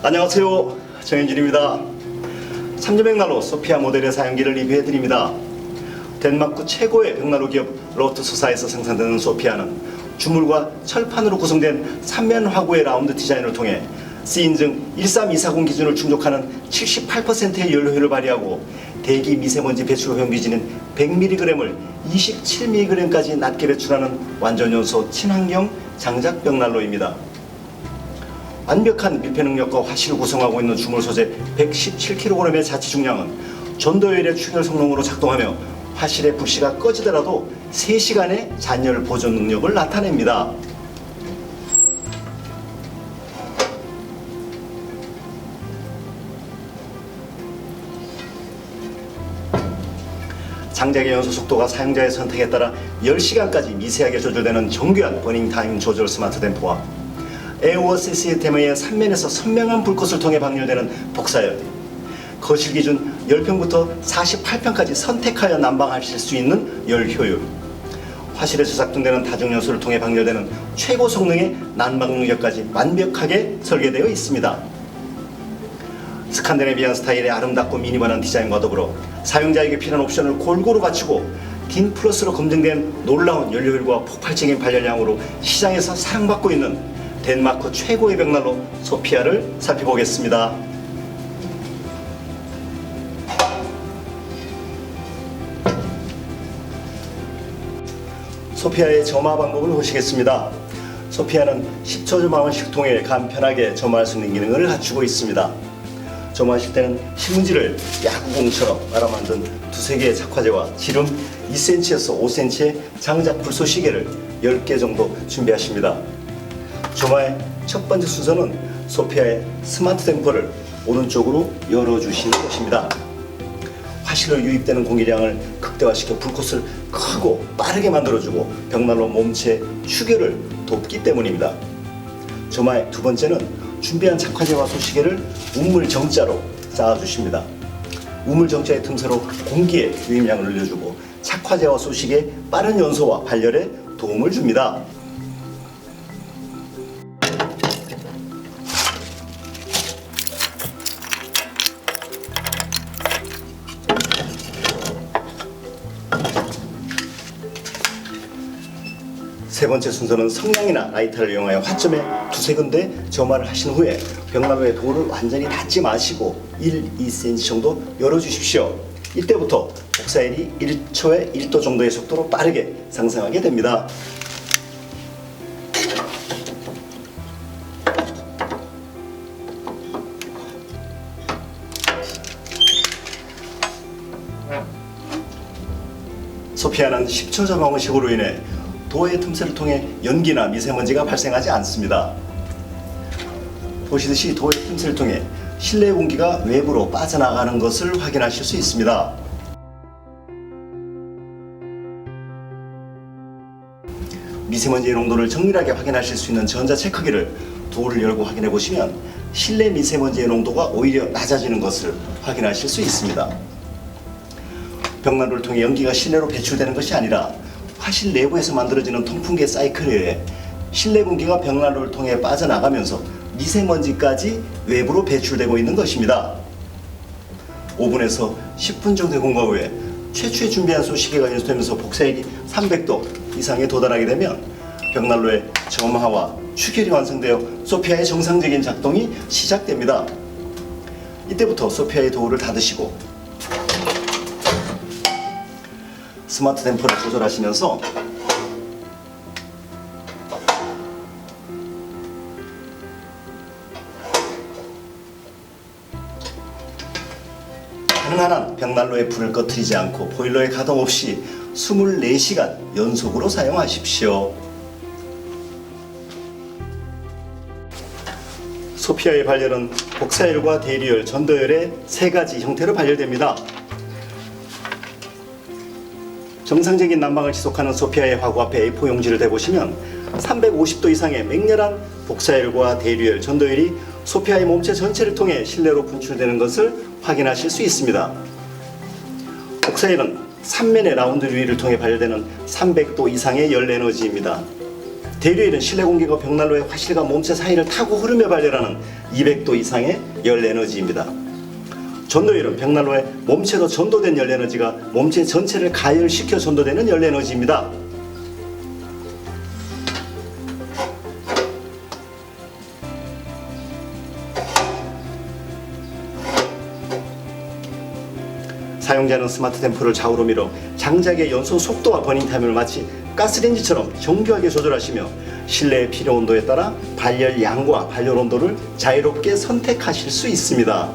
안녕하세요, 정현진입니다. 3년 벽난로 소피아 모델의 사용기를 리뷰해드립니다. 덴마크 최고의 벽난로 기업 로트소사에서 생산되는 소피아는 주물과 철판으로 구성된 3면 화구의 라운드 디자인을 통해 C인증 13240 기준을 충족하는 78%의 연료율을 발휘하고 대기 미세먼지 배출 허용 기준인 100mg을 27mg까지 낮게 배출하는 완전연소 친환경 장작 벽난로입니다. 완벽한 밀폐 능력과 화실을 구성하고 있는 주물 소재 117kg의 자체 중량은 전도율의 충혈 성능으로 작동하며 화실의 불씨가 꺼지더라도 3시간의 잔열 보존 능력을 나타냅니다. 장작의 연소 속도가 사용자의 선택에 따라 10시간까지 미세하게 조절되는 정교한 버닝 타임 조절 스마트 댐퍼와 에어워 시스템의 3면에서 선명한 불꽃을 통해 방열되는 복사열, 거실 기준 10평부터 48평까지 선택하여 난방하실 수 있는 열 효율, 화실에서 작동되는 다중연소를 통해 방열되는 최고 성능의 난방 능력까지 완벽하게 설계되어 있습니다. 스칸디네비안 스타일의 아름답고 미니멀한 디자인과 더불어 사용자에게 필요한 옵션을 골고루 갖추고 딘 플러스로 검증된 놀라운 연료율과 폭발적인 발열량으로 시장에서 사랑받고 있는 덴마크 최고의 벽난로 소피아를 살펴보겠습니다. 소피아의 점화 방법을 보시겠습니다. 소피아는 10초 점화원 식통에 간편하게 점화할 수 있는 기능을 갖추고 있습니다. 점화하실 때는 신문지를 야구공처럼 말아 만든 두세 개의 착화제와 지름 2cm에서 5cm의 장작 불쏘시개를 10개 정도 준비하십니다. 점화의 첫 번째 순서는 소피아의 스마트 댐퍼를 오른쪽으로 열어주시는 것입니다. 화실로 유입되는 공기량을 극대화시켜 불꽃을 크고 빠르게 만들어주고 벽난로 몸체 추결을 돕기 때문입니다. 점화의 두 번째는 준비한 착화제와 소시계를 우물 정자로 쌓아주십니다. 우물 정자의 틈새로 공기의 유입량을 늘려주고 착화제와 소시계의 빠른 연소와 발열에 도움을 줍니다. 세 번째 순서는 성냥이나 라이터를 이용하여 화점에 두세 군데 점화를 하신 후에 벽난로의 도를 완전히 닫지 마시고 1, 2cm 정도 열어주십시오. 이때부터 복사열이 1초에 1도 정도의 속도로 빠르게 상승하게 됩니다. 소피아는 10초 점화식으로 인해 도의 틈새를 통해 연기나 미세먼지가 발생하지 않습니다. 보시듯이 도의 틈새를 통해 실내 공기가 외부로 빠져나가는 것을 확인하실 수 있습니다. 미세먼지의 농도를 정밀하게 확인하실 수 있는 전자체크기를 도를 열고 확인해 보시면 실내 미세먼지의 농도가 오히려 낮아지는 것을 확인하실 수 있습니다. 벽난로를 통해 연기가 실내로 배출되는 것이 아니라 화실 내부에서 만들어지는 통풍계 사이클에 의해 실내 공기가 벽난로를 통해 빠져나가면서 미세먼지까지 외부로 배출되고 있는 것입니다. 5분에서 10분 정도의 공과 후에 최초에 준비한 소시계가 연소되면서 복사열이 300도 이상에 도달하게 되면 벽난로의 점화와 추결이 완성되어 소피아의 정상적인 작동이 시작됩니다. 이때부터 소피아의 도어를 닫으시고 스마트 댐퍼를 조절하시면서 가능한 한 벽난로의 불을 꺼뜨리지 않고 보일러의 가동 없이 24시간 연속으로 사용하십시오. 소피아의 발열은 복사열과 대리열, 전도열의 세 가지 형태로 발열됩니다. 정상적인 난방을 지속하는 소피아의 화구 앞에 A4 용지를 대보시면 350도 이상의 맹렬한 복사열과 대류열, 전도열이 소피아의 몸체 전체를 통해 실내로 분출되는 것을 확인하실 수 있습니다. 복사열은 3면의 라운드 유리를 통해 발열되는 300도 이상의 열 에너지입니다. 대류열은 실내 공기가 벽난로의 화실과 몸체 사이를 타고 흐르며 발열하는 200도 이상의 열 에너지입니다. 전도율은 벽난로에 몸체로 전도된 열 에너지가 몸체 전체를 가열시켜 전도되는 열 에너지입니다. 사용자는 스마트 댐퍼를 좌우로 밀어 장작의 연소 속도와 버닝 타임을 마치 가스레인지처럼 정교하게 조절하시며 실내의 필요 온도에 따라 발열 양과 발열 온도를 자유롭게 선택하실 수 있습니다.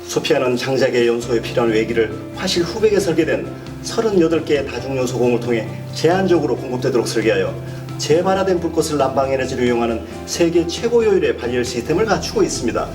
소피아는 장작의 연소에 필요한 외기를 화실 후백에 설계된 38개의 다중연소공을 통해 제한적으로 공급되도록 설계하여 재발화된 불꽃을 난방 에너지로 이용하는 세계 최고 효율의 발열 시스템을 갖추고 있습니다.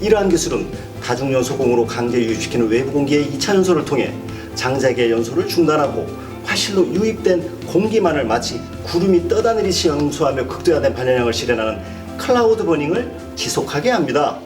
이러한 기술은 다중연소공으로 강제 유입시키는 외부 공기의 2차 연소를 통해 장작의 연소를 중단하고 화실로 유입된 공기만을 마치 구름이 떠다니듯이 연소하며 극대화된 발열량을 실현하는 클라우드 버닝을 지속하게 합니다.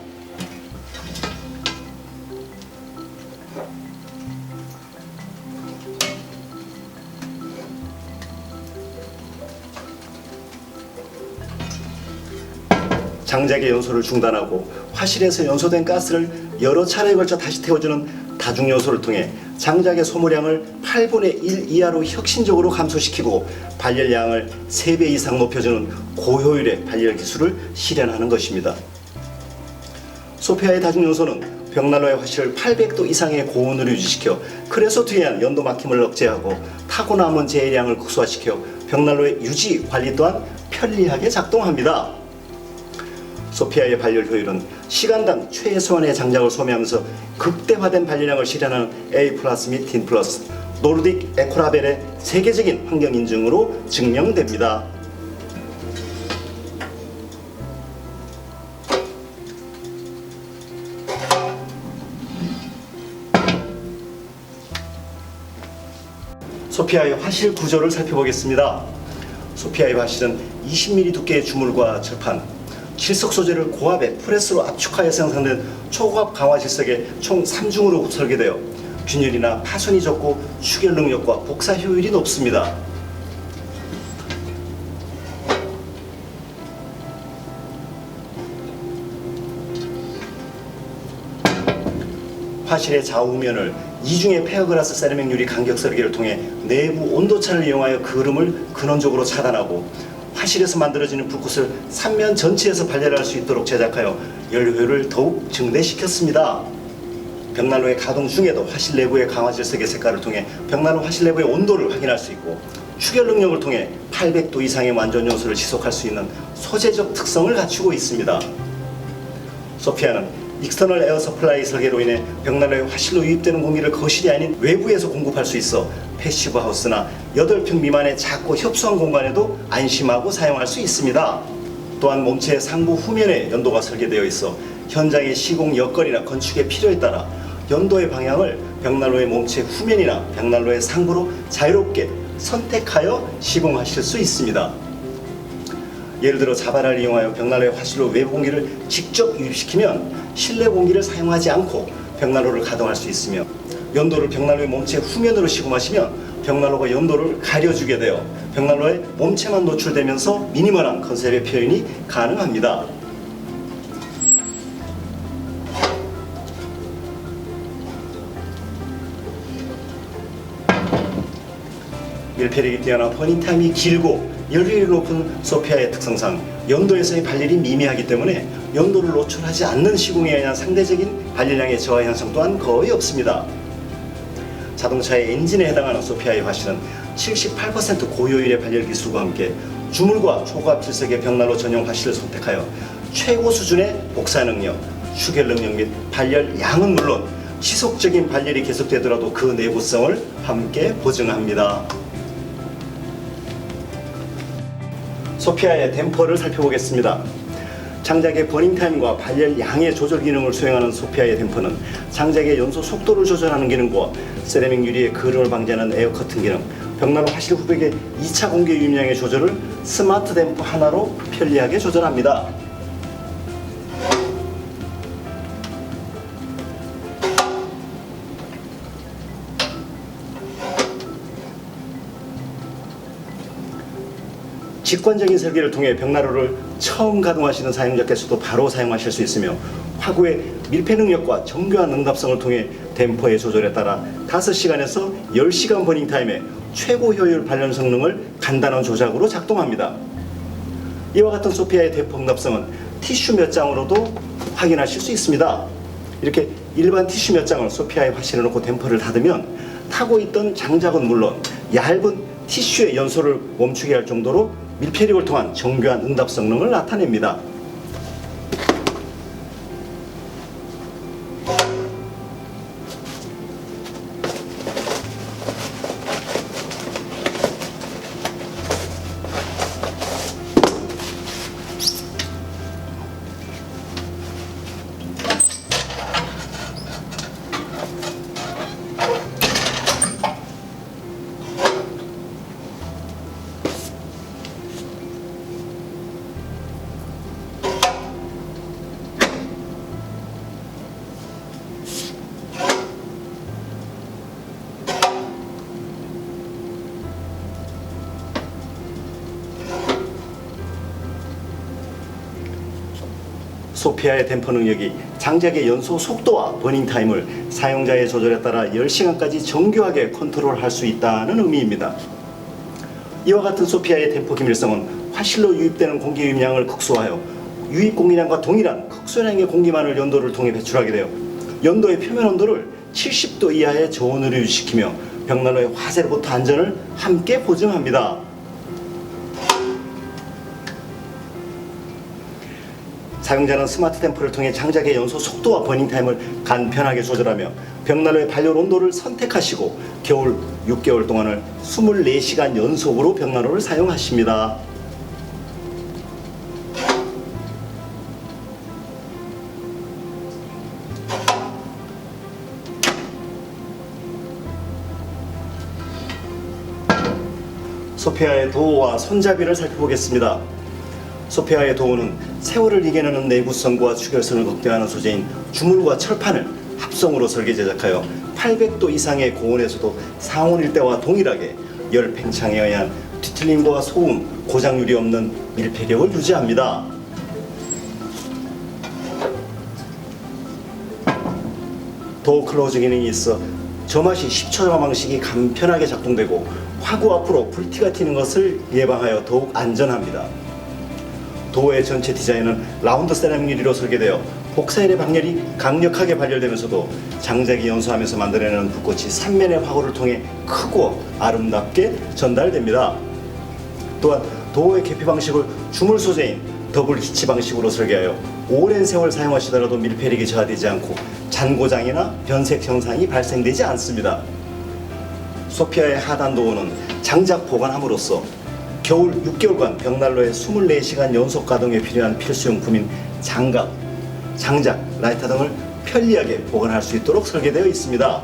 장작의 연소를 중단하고 화실에서 연소된 가스를 여러 차례에 걸쳐 다시 태워주는 다중연소를 통해 장작의 소모량을 8분의 1 이하로 혁신적으로 감소시키고 발열량을 3배 이상 높여주는 고효율의 발열 기술을 실현하는 것입니다. 소피아의 다중연소는 벽난로의 화실을 800도 이상의 고온으로 유지시켜 그래서 뒤에한 연도 막힘을 억제하고 타고 남은 제해량을 극소화시켜 벽난로의 유지 관리 또한 편리하게 작동합니다. 소피아의 발열 효율은 시간당 최소한의 장작을 소비하면서 극대화된 발열량을 실현하는 A+ 및 D+, 노르딕 에코라벨의 세계적인 환경 인증으로 증명됩니다. 소피아의 화실 구조를 살펴보겠습니다. 소피아의 화실은 20mm 두께의 주물과 철판, 실석 소재를 고압의 프레스로 압축하여 생성된 초고압 강화 실석에 총 3중으로 설계되어 균열이나 파손이 적고 추결 능력과 복사 효율이 높습니다. 화실의 좌우면을 이중의 페어글라스 세라믹 유리 간격 설계를 통해 내부 온도차를 이용하여 그름을 근원적으로 차단하고 화실에서 만들어지는 불꽃을 3면 전체에서 발열할 수 있도록 제작하여 열 효율을 더욱 증대시켰습니다. 벽난로의 가동 중에도 화실 내부의 강화 질석의 색깔을 통해 벽난로 화실 내부의 온도를 확인할 수 있고 추결 능력을 통해 800도 이상의 완전 연소를 지속할 수 있는 소재적 특성을 갖추고 있습니다. 소피아는 익스터널 에어 서플라이 설계로 인해 벽난로의 화실로 유입되는 공기를 거실이 아닌 외부에서 공급할 수 있어 패시브 하우스나 8평 미만의 작고 협소한 공간에도 안심하고 사용할 수 있습니다. 또한 몸체의 상부 후면에 연도가 설계되어 있어 현장의 시공 여건이나 건축의 필요에 따라 연도의 방향을 벽난로의 몸체 후면이나 벽난로의 상부로 자유롭게 선택하여 시공하실 수 있습니다. 예를 들어 자바라를 이용하여 벽난로의 화실로 외부 공기를 직접 유입시키면 실내 공기를 사용하지 않고 벽난로를 가동할 수 있으며 연도를 벽난로의 몸체 후면으로 시공하시면 벽난로가 연도를 가려주게 되어 벽난로의 몸체만 노출되면서 미니멀한 컨셉의 표현이 가능합니다. 밀폐력이 뛰어나 버닝타임이 길고 열효율이 높은 소피아의 특성상 연도에서의 발열이 미미하기 때문에 연도를 노출하지 않는 시공에 의한 상대적인 발열량의 저하 현상 또한 거의 없습니다. 자동차의 엔진에 해당하는 소피아의 화실은 78% 고효율의 발열 기술과 함께 주물과 초고압 질석의 벽난로 전용 화실을 선택하여 최고 수준의 복사 능력, 추결 능력 및 발열 양은 물론 지속적인 발열이 계속되더라도 그 내구성을 함께 보증합니다. 소피아의 댐퍼를 살펴보겠습니다. 장작의 버닝타임과 발열 양의 조절 기능을 수행하는 소피아의 댐퍼는 장작의 연소 속도를 조절하는 기능과 세라믹 유리의 그름을 방지하는 에어 커튼 기능, 벽난로 화실 후백의 2차 공기 유입량의 조절을 스마트 댐퍼 하나로 편리하게 조절합니다. 직관적인 설계를 통해 벽난로를 처음 가동하시는 사용자께서도 바로 사용하실 수 있으며 화구의 밀폐 능력과 정교한 응답성을 통해 댐퍼의 조절에 따라 5시간에서 10시간 버닝 타임의 최고 효율 발열 성능을 간단한 조작으로 작동합니다. 이와 같은 소피아의 댐퍼 응답성은 티슈 몇 장으로도 확인하실 수 있습니다. 이렇게 일반 티슈 몇 장을 소피아에 화실해 놓고 댐퍼를 닫으면 타고 있던 장작은 물론 얇은 티슈의 연소를 멈추게 할 정도로 밀폐력을 통한 정교한 응답 성능을 나타냅니다. 소피아의 댐퍼 능력이 장작의 연소 속도와 버닝 타임을 사용자의 조절에 따라 10시간까지 정교하게 컨트롤할 수 있다는 의미입니다. 이와 같은 소피아의 댐퍼 기밀성은 화실로 유입되는 공기 유입량을 극소화하여 유입 공기량과 동일한 극소량의 공기만을 연도를 통해 배출하게 되어 연도의 표면 온도를 70도 이하의 저온으로 유지시키며 벽난로의 화재로부터 안전을 함께 보증합니다. 사용자는 스마트 댐퍼를 통해 장작의 연소 속도와 버닝 타임을 간편하게 조절하며 벽난로의 발열 온도를 선택하시고 겨울 6개월 동안을 24시간 연속으로 벽난로를 사용하십니다. 소피아의 도어와 손잡이를 살펴보겠습니다. 소피아의 도어는 세월을 이겨내는 내구성과 추결성을 극대화하는 소재인 주물과 철판을 합성으로 설계 제작하여 800도 이상의 고온에서도 상온 일대와 동일하게 열 팽창에 의한 뒤틀림과 소음, 고장률이 없는 밀폐력을 유지합니다. 도어 클로즈 기능이 있어 점화시 10초 점화 방식이 간편하게 작동되고 화구 앞으로 불티가 튀는 것을 예방하여 더욱 안전합니다. 도어의 전체 디자인은 라운드 세라믹 유리로 설계되어 복사열의 방열이 강력하게 발열되면서도 장작이 연소하면서 만들어내는 불꽃이 3면의 화구를 통해 크고 아름답게 전달됩니다. 또한 도어의 개폐 방식을 주물 소재인 더블 히치 방식으로 설계하여 오랜 세월 사용하시더라도 밀폐력이 저하되지 않고 잔고장이나 변색 현상이 발생되지 않습니다. 소피아의 하단 도어는 장작 보관함으로써 겨울 6개월간 벽난로의 24시간 연속 가동에 필요한 필수용품인 장갑, 장작, 라이터 등을 편리하게 보관할 수 있도록 설계되어 있습니다.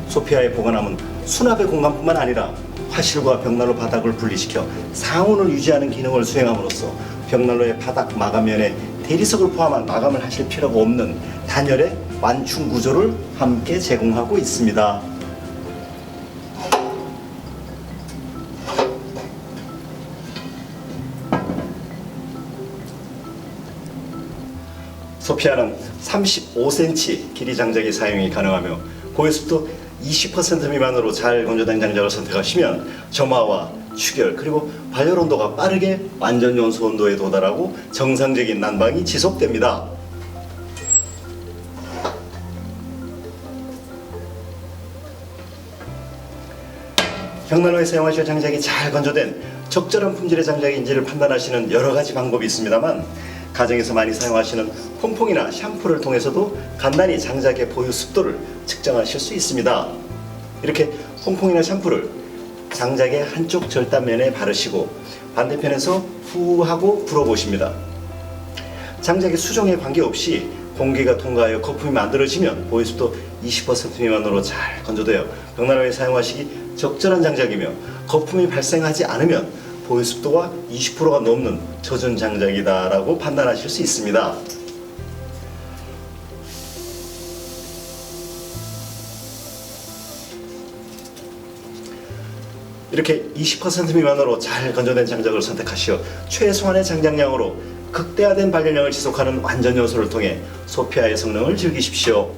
소피아의 보관함은 수납의 공간뿐만 아니라 화실과 벽난로 바닥을 분리시켜 상온을 유지하는 기능을 수행함으로써 벽난로의 바닥 마감면에 대리석을 포함한 마감을 하실 필요가 없는 단열의 완충 구조를 함께 제공하고 있습니다. 소피아는 35cm 길이 장작이 사용이 가능하며 고해습도 20% 미만으로 잘 건조된 장작을 선택하시면 점화와 추결 그리고 발열 온도가 빠르게 완전 연소 온도에 도달하고 정상적인 난방이 지속됩니다. 벽난로에 사용하실 장작이 잘 건조된 적절한 품질의 장작인지를 판단하시는 여러 가지 방법이 있습니다만 가정에서 많이 사용하시는 퐁퐁이나 샴푸를 통해서도 간단히 장작의 보유 습도를 측정하실 수 있습니다. 이렇게 퐁퐁이나 샴푸를 장작의 한쪽 절단면에 바르시고 반대편에서 후 하고 불어보십니다. 장작의 수종에 관계없이 공기가 통과하여 거품이 만들어지면 보유습도 20% 미만으로 잘 건조되어 벽난로에 사용하시기 적절한 장작이며 거품이 발생하지 않으면 보유습도가 20%가 넘는 젖은 장작이다 라고 판단하실 수 있습니다. 이렇게 20% 미만으로 잘 건조된 장작을 선택하시어 최소한의 장작량으로 극대화된 발열량을 지속하는 완전 연소를 통해 소피아의 성능을 즐기십시오.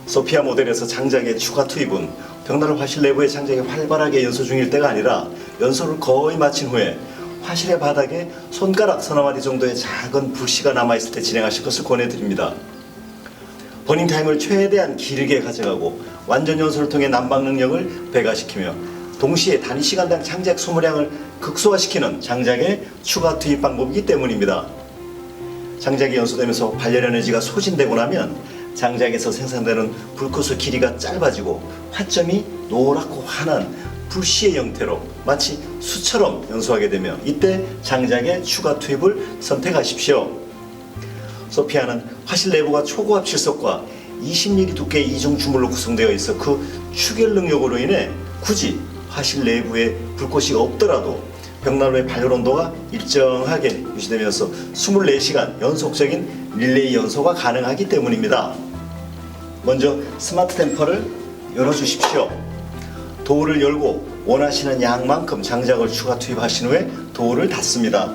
소피아 모델에서 장작의 추가 투입은 벽난로 화실 내부의 장작이 활발하게 연소 중일 때가 아니라 연소를 거의 마친 후에 화실의 바닥에 손가락 서너 마디 정도의 작은 불씨가 남아있을 때 진행하실 것을 권해드립니다. 버닝타임을 최대한 길게 가져가고 완전 연소를 통해 난방 능력을 배가시키며 동시에 단위 시간당 장작 소모량을 극소화시키는 장작의 추가 투입 방법이기 때문입니다. 장작이 연소되면서 발열 에너지가 소진되고 나면 장작에서 생산되는 불꽃의 길이가 짧아지고 화점이 노랗고 환한 불씨의 형태로 마치 수처럼 연소하게 되며 이때 장작의 추가 투입을 선택하십시오. 소피아는 화실 내부가 초고압 실석과 20mm 두께의 이중 주물로 구성되어 있어 그 추결 능력으로 인해 굳이 화실 내부에 불꽃이 없더라도 벽난로의 발열 온도가 일정하게 유지되면서 24시간 연속적인 릴레이 연소가 가능하기 때문입니다. 먼저 스마트 댐퍼를 열어주십시오. 도어를 열고 원하시는 양만큼 장작을 추가 투입하신 후에 도어를 닫습니다.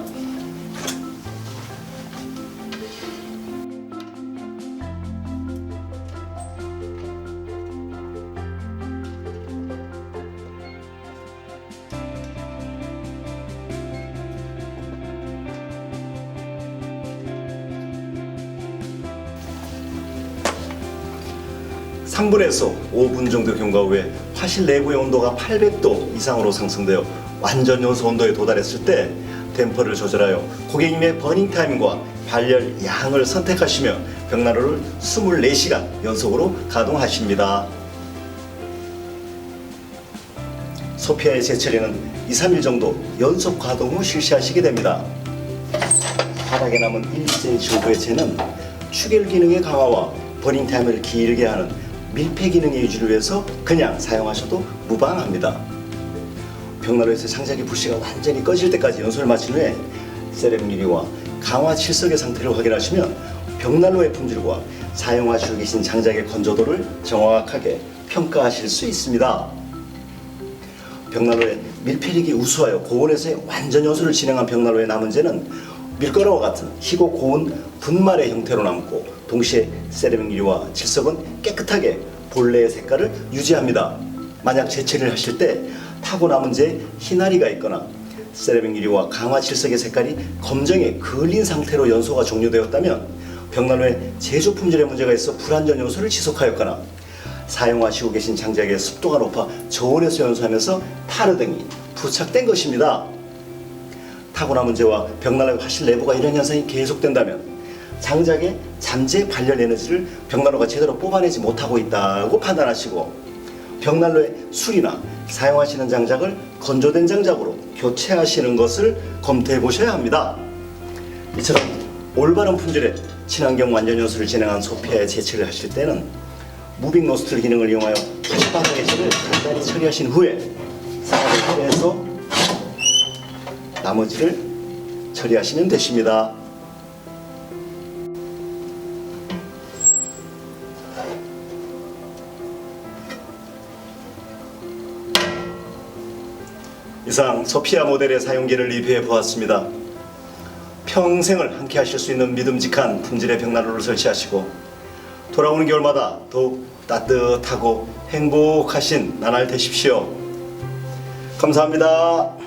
삼 3분에서 5분 정도 경과 후에 화실 내부의 온도가 800도 이상으로 상승되어 완전 연소 온도에 도달했을 때 댐퍼를 조절하여 고객님의 버닝타임과 발열 양을 선택하시며 벽난로를 24시간 연속으로 가동하십니다. 소피아의 제처리는 2-3일 정도 연속 가동 후 실시하시게 됩니다. 바닥에 남은 1cm 정도의 재는 추결 기능의 강화와 버닝타임을 길게 하는 밀폐 기능의 유지를 위해서 그냥 사용하셔도 무방합니다. 벽난로에서 장작의 불씨가 완전히 꺼질 때까지 연소를 마친 후에 세럼 유리와 강화 칠석의 상태를 확인하시면 벽난로의 품질과 사용하시고 계신 장작의 건조도를 정확하게 평가하실 수 있습니다. 벽난로의 밀폐력이 우수하여 고온에서의 완전 연소를 진행한 벽난로의 남은 재는 밀가루와 같은 희고 고운 분말의 형태로 남고 동시에 세라믹 유리와 칠석은 깨끗하게 본래의 색깔을 유지합니다. 만약 재처리를 하실 때 타고 남은 재에 희나리가 있거나 세라믹 유리와 강화 칠석의 색깔이 검정에 그을린 상태로 연소가 종료되었다면 벽난로에 제조 품질에 문제가 있어 불완전 연소를 지속하였거나 사용하시고 계신 장작의 습도가 높아 저온에서 연소하면서 타르 등이 부착된 것입니다. 타고남은 재와 벽난로의 화실 내부가 이런 현상이 계속된다면 장작의 잠재 발열 에너지를 벽난로가 제대로 뽑아내지 못하고 있다고 판단하시고 벽난로의 술이나 사용하시는 장작을 건조된 장작으로 교체하시는 것을 검토해 보셔야 합니다. 이처럼 올바른 품질의 친환경 완전 연소를 진행한 소피아에 제처리를 하실 때는 무빙 노스틀 기능을 이용하여 화실바닥의 재를 간단히 처리하신 후에 사각을 해서 나머지를 처리하시면 되십니다. 이상 소피아 모델의 사용기를 리뷰해 보았습니다. 평생을 함께 하실 수 있는 믿음직한 품질의 벽난로를 설치하시고 돌아오는 겨울마다 더욱 따뜻하고 행복하신 나날 되십시오. 감사합니다.